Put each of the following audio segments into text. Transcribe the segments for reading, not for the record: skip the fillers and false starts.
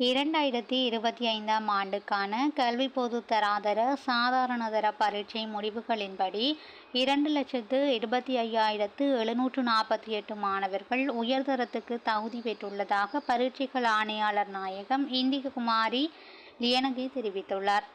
2025ஆம் ஆண்டுக்கான கல்வி பொதுத் தராதர சாதாரணதர பரீட்சை முடிவுகளின்படி 2,25,748 மாணவர்கள் உயர்தரத்துக்கு தகுதி பெற்றுள்ளதாக பரீட்சைகள் ஆணையாளர் நாயகம் இந்திகுமாரி லியனகே தெரிவித்துள்ளார்.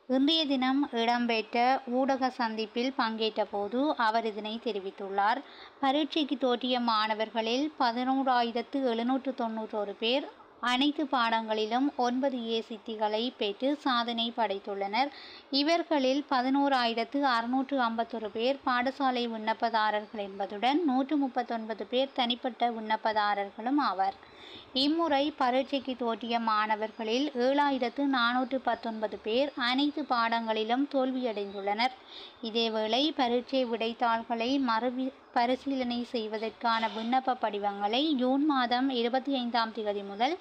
இன்றைய தினம் இடம்பெற்ற ஊடக சந்திப்பில் பங்கேற்ற போது அவர் இதனை தெரிவித்துள்ளார். பரீட்சைக்கு தோற்றிய மாணவர்களில் 11,791 பேர் அனைத்து பாடங்களிலும் 9A சித்திகளை பெற்று சாதனை படைத்துள்ளனர். இவர்களில் 11,651 பேர் பாடசாலை விண்ணப்பதாரர்கள் என்பதுடன் 139 பேர் தனிப்பட்ட விண்ணப்பதாரர்களும் ஆவர். இம்முறை பரீட்சைக்கு தோற்றிய மாணவர்களில் 7,419 பேர் அனைத்து பாடங்களிலும் தோல்வியடைந்துள்ளனர். இதேவேளை பரீட்சை விடைத்தாள்களை பரிசீலனை செய்வதற்கான விண்ணப்ப படிவங்களை ஜூன் மாதம் 25ஆம் திகதி முதல்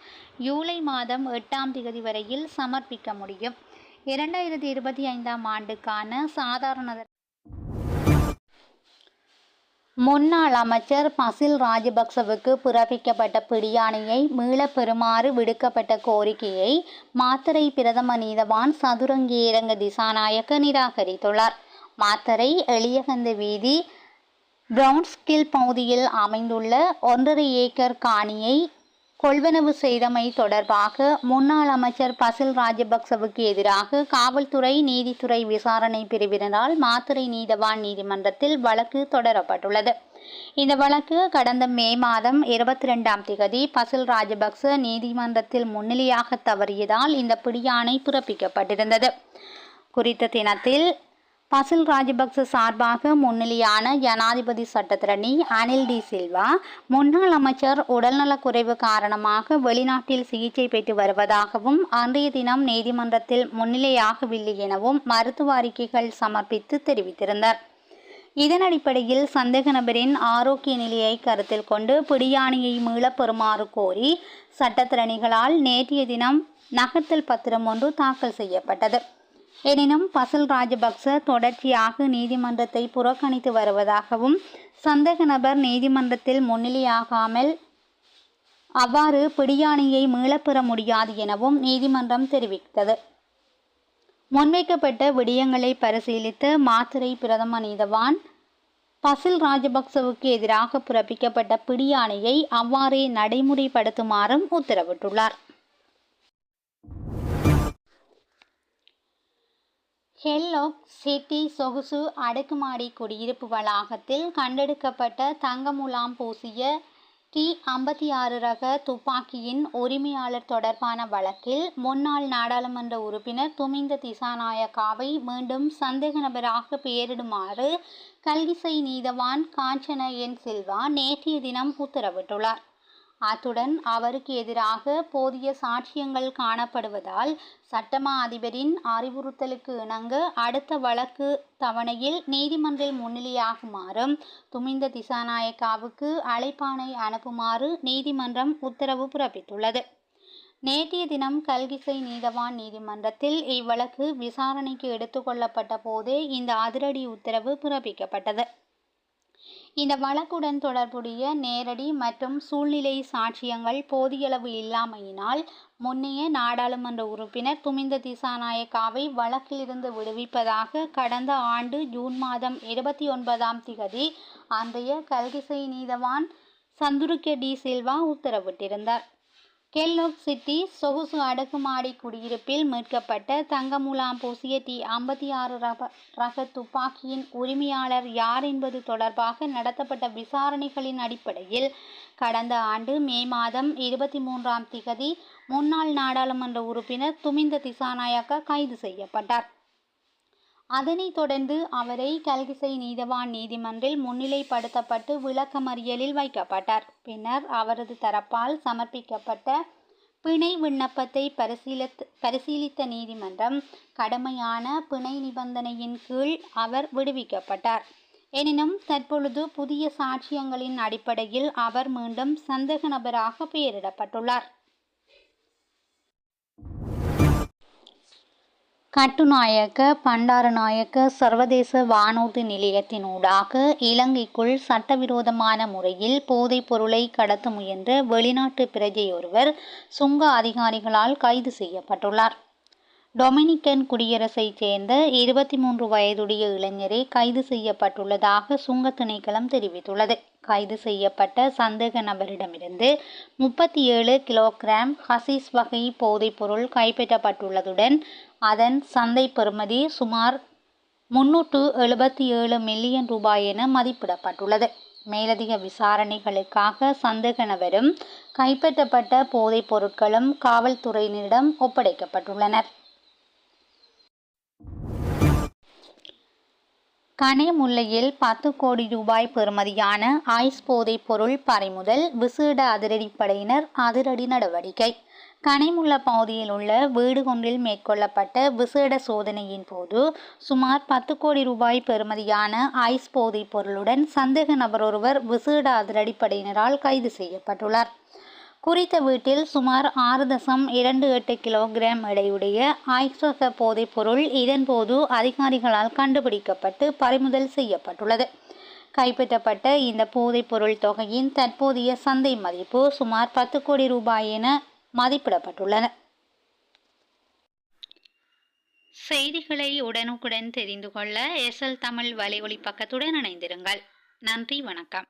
ஜூலை மாதம் 8ஆம் திகதி வரையில் சமர்ப்பிக்க முடியும். 2025ஆம் ஆண்டுக்கான சாதாரண முன்னாள் அமைச்சர் பசில் ராஜபக்சவுக்கு பிறப்பிக்கப்பட்ட பிடியாணையை மீளப் பெறுமாறு விடுக்கப்பட்ட கோரிக்கையை மாத்தறை பிரதம நீதவான் சதுரங்கேரங்க திசாநாயக்க நிராகரித்துள்ளார். மாத்தறை எளியகந்த வீதி பிரவுன்ஸ்கில் பகுதியில் அமைந்துள்ள 1.5 ஏக்கர் காணியை கொள்வனவு செய்தமை தொடர்பாக முன்னாள் அமைச்சர் பசில் ராஜபக்சவுக்கு எதிராக காவல்துறை நீதித்துறை விசாரணை பிரிவினரால் மாத்தறை நீதவான் நீதிமன்றத்தில் வழக்கு தொடரப்பட்டுள்ளது. இந்த வழக்கு கடந்த மே மாதம் 22ஆம் திகதி பசில் ராஜபக்ச நீதிமன்றத்தில் முன்னிலையாக தவறியதால் இந்த பிடியாணை பிறப்பிக்கப்பட்டிருந்தது. குறித்த தினத்தில் பசில் ராஜபக்ச சார்பாக முன்னிலையான ஜனாதிபதி சட்டத்தரணி அனில் டி சில்வா முன்னாள் அமைச்சர் உடல்நலக்குறைவு காரணமாக வெளிநாட்டில் சிகிச்சை பெற்று வருவதாகவும் அன்றைய தினம் நீதிமன்றத்தில் முன்னிலையாகவில்லை எனவும் மருத்துவ அறிக்கைகள் சமர்ப்பித்து தெரிவித்திருந்தார். இதன் அடிப்படையில் சந்தேக நபரின் ஆரோக்கிய நிலையை கருத்தில் கொண்டு பிடியாணையை மீளப் பெறுமாறு கோரி சட்டத்தரணிகளால் நேற்றைய தினம் நகர்த்தல் பத்திரம் ஒன்று தாக்கல் செய்யப்பட்டது. எனினும் பசில் ராஜபக்ச தொடர்ச்சியாக நீதிமன்றத்தை புறக்கணித்து வருவதாகவும் சந்தேக நபர் நீதிமன்றத்தில் முன்னிலையாகாமல் அவ்வாறு பிடியாணையை மீளப்பெற முடியாது எனவும் நீதிமன்றம் தெரிவித்தது. முன்வைக்கப்பட்ட விடயங்களை பரிசீலித்த மாத்தறை பிரதம நீதவான் பசில் ராஜபக்சவுக்கு எதிராக பிறப்பிக்கப்பட்ட பிடியாணையை அவ்வாறே நடைமுறைப்படுத்துமாறும் உத்தரவிட்டுள்ளார். ஹெல்லோக் சிட்டி சொகுசு அடுக்குமாடி குடியிருப்பு வளாகத்தில் கண்டெடுக்கப்பட்ட தங்க முலாம் பூசிய T56 ரக துப்பாக்கியின் உரிமையாளர் தொடர்பான வழக்கில் முன்னாள் நாடாளுமன்ற உறுப்பினர் துமிந்த திசாநாயக்காவை மீண்டும் சந்தேக நபராக பெயரிடுமாறு கல்கிசை நீதவான் காஞ்சன என் சில்வா நேற்றைய தினம் உத்தரவிட்டுள்ளார். அத்துடன் அவருக்கு எதிராக போதிய சாட்சியங்கள் காணப்படுவதால் சட்டமா அதிபரின் அறிவுறுத்தலுக்கு இணங்க அடுத்த வழக்கு தவணையில் நீதிமன்றில் முன்னிலையாகுமாறும் துமிந்த திசாநாயக்காவுக்கு அழைப்பாணை அனுப்புமாறு நீதிமன்றம் உத்தரவு பிறப்பித்துள்ளது. நேற்றைய தினம் கல்கிசை நீதவான் நீதிமன்றத்தில் இவ்வழக்கு விசாரணைக்கு எடுத்துக்கொள்ளப்பட்ட போதே இந்த அதிரடி உத்தரவு பிறப்பிக்கப்பட்டது. இந்த வழக்குடன் தொடர்புடைய நேரடி மற்றும் சூழ்நிலை சாட்சியங்கள் போதியளவு இல்லாமையினால் முன்னைய நாடாளுமன்ற உறுப்பினர் துமிந்த திசாநாயக்காவை வழக்கிலிருந்து விடுவிப்பதாக கடந்த ஆண்டு ஜூன் மாதம் 29ஆம் திகதி அன்றைய கல்கிசை நீதவான் சந்துருக்க டி சில்வா உத்தரவிட்டிருந்தார். கெல்லோக் சிட்டி சொகுசு அடுக்குமாடி குடியிருப்பில் மீட்கப்பட்ட தங்க முலாம் பூசிய T56 ரக துப்பாக்கியின் உரிமையாளர் யார் என்பது தொடர்பாக நடத்தப்பட்ட விசாரணைகளின் அடிப்படையில் கடந்த ஆண்டு மே மாதம் 23ஆம் திகதி முன்னாள் நாடாளுமன்ற உறுப்பினர் துமிந்த திசாநாயக்கா கைது செய்யப்பட்டார். அதனைத் தொடர்ந்து அவரை கல்கிசை நீதவான் நீதிமன்றில் முன்னிலைப்படுத்தப்பட்டு விளக்கமறியலில் வைக்கப்பட்டார். பின்னர் அவரது தரப்பால் சமர்ப்பிக்கப்பட்ட பிணை விண்ணப்பத்தை பரிசீலித்த நீதிமன்றம் கடுமையான பிணை நிபந்தனையின் கீழ் அவர் விடுவிக்கப்பட்டார். எனினும் தற்பொழுது புதிய சாட்சியங்களின் அடிப்படையில் அவர் மீண்டும் சந்தேக நபராக பெயரிடப்பட்டுள்ளார். கட்டுநாயக்க பண்டாரநாயக்க சர்வதேச வானூர்தி நிலையத்தினூடாக இலங்கைக்குள் சட்டவிரோதமான முறையில் போதைப் பொருளை கடத்த முயன்ற வெளிநாட்டு பிரஜையொருவர் சுங்க அதிகாரிகளால் கைது செய்யப்பட்டுள்ளார். டொமினிக்கன் குடியரசைச் சேர்ந்த 23 வயதுடைய இளைஞரே கைது செய்யப்பட்டுள்ளதாக சுங்க திணைக்களம் தெரிவித்துள்ளது. கைது செய்யப்பட்ட சந்தேக நபரிடமிருந்து 37 கிலோகிராம் ஹசீஸ் வகை போதைப்பொருள் கைப்பற்றப்பட்டுள்ளதுடன் அதன் சந்தை பெறுமதி சுமார் 377 மில்லியன் ரூபாய் என மதிப்பிடப்பட்டுள்ளது. மேலதிக விசாரணைகளுக்காக சந்தேக நபரும் கைப்பற்றப்பட்ட போதைப் பொருட்களும் காவல்துறையினரிடம் ஒப்படைக்கப்பட்டுள்ளனர். கனேமுல்லையில் 10 கோடி ரூபாய் பெறுமதியான ஐஸ் போதைப் பொருள் பறிமுதல். விசேட அதிரடிப்படையினர் அதிரடி நடவடிக்கை. கனேமுல்ல பகுதியில் உள்ள வீடு ஒன்றில் மேற்கொள்ளப்பட்ட விசேட சோதனையின் போது சுமார் 10 கோடி ரூபாய் பெறுமதியான ஐஸ் போதைப் பொருளுடன் சந்தேக நபர் ஒருவர் விசேட அதிரடிப்படையினரால் கைது செய்யப்பட்டுள்ளார். குறித்த வீட்டில் சுமார் 6.28 கிலோகிராம் எடையுடைய ஐஸ் ரக போதைப் பொருள் இதன்போது அதிகாரிகளால் கண்டுபிடிக்கப்பட்டு பறிமுதல் செய்யப்பட்டுள்ளது. கைப்பற்றப்பட்ட இந்த போதைப் பொருள் தொகையின் தற்போதைய சந்தை மதிப்பு சுமார் 10 கோடி ரூபாய் என மதிப்பிடப்பட்டுள்ளன. செய்திகளை உடனுக்குடன் தெரிந்து கொள்ள SL தமிழ் வலையொலி பக்கத்துடன் இணைந்திருங்கள். நன்றி, வணக்கம்.